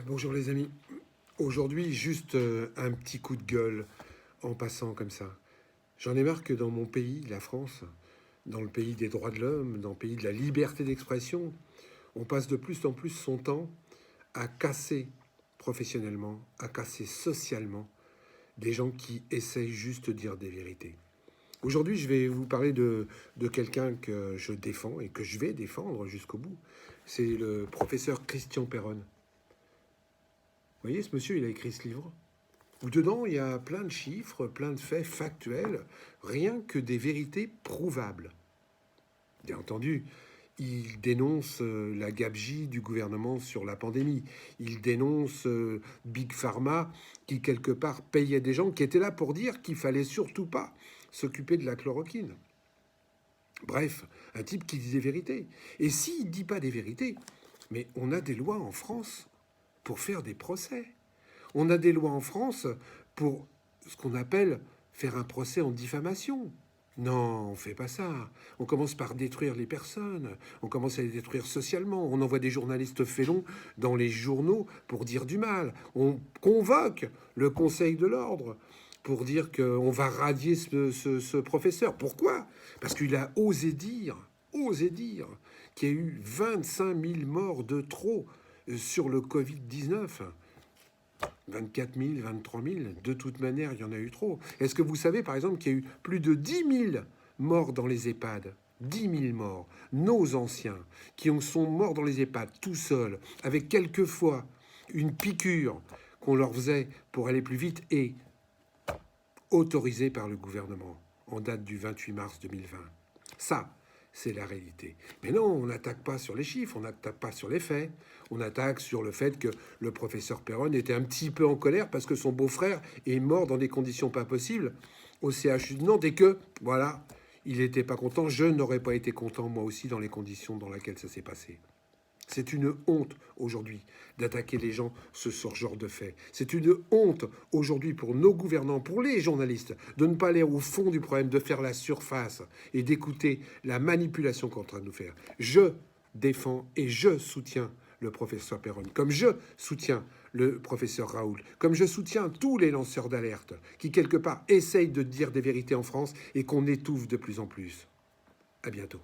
Bonjour les amis. Aujourd'hui, juste un petit coup de gueule en passant comme ça. J'en ai marre que dans mon pays, la France, dans le pays des droits de l'homme, dans le pays de la liberté d'expression, on passe de plus en plus son temps à casser professionnellement, à casser socialement des gens qui essayent juste de dire des vérités. Aujourd'hui, je vais vous parler de quelqu'un que je défends et que je vais défendre jusqu'au bout. C'est le professeur Christian Perron. Vous voyez, ce monsieur, il a écrit ce livre où dedans, il y a plein de chiffres, plein de faits factuels, rien que des vérités prouvables. Bien entendu, il dénonce la gabegie du gouvernement sur la pandémie. Il dénonce Big Pharma qui, quelque part, payait des gens qui étaient là pour dire qu'il fallait surtout pas s'occuper de la chloroquine. Bref, un type qui dit des vérités. Et s'il ne dit pas des vérités, mais on a des lois en France pour faire des procès. On a des lois en France pour ce qu'on appelle faire un procès en diffamation. Non, on ne fait pas ça. On commence par détruire les personnes. On commence à les détruire socialement. On envoie des journalistes félons dans les journaux pour dire du mal. On convoque le Conseil de l'ordre pour dire qu'on va radier ce professeur. Pourquoi? Parce qu'il a osé dire qu'il y a eu 25 000 morts de trop sur le Covid-19. 24 000, 23 000, de toute manière, il y en a eu trop. Est-ce que vous savez, par exemple, qu'il y a eu plus de 10 000 morts dans les EHPAD? 10 000 morts. Nos anciens, qui sont morts dans les EHPAD, tout seuls, avec quelquefois une piqûre qu'on leur faisait pour aller plus vite et autorisée par le gouvernement, en date du 28 mars 2020. Ça, c'est la réalité. Mais non, on n'attaque pas sur les chiffres, on n'attaque pas sur les faits. On attaque sur le fait que le professeur Perron était un petit peu en colère parce que son beau-frère est mort dans des conditions pas possibles au CHU de Nantes et que, voilà, il n'était pas content. Je n'aurais pas été content, moi aussi, dans les conditions dans lesquelles ça s'est passé. C'est une honte aujourd'hui d'attaquer les gens sur ce genre de fait. C'est une honte aujourd'hui pour nos gouvernants, pour les journalistes, de ne pas aller au fond du problème, de faire la surface et d'écouter la manipulation qu'on est en train de nous faire. Je défends et je soutiens le professeur Perron, comme je soutiens le professeur Raoult, comme je soutiens tous les lanceurs d'alerte qui, quelque part, essayent de dire des vérités en France et qu'on étouffe de plus en plus. À bientôt.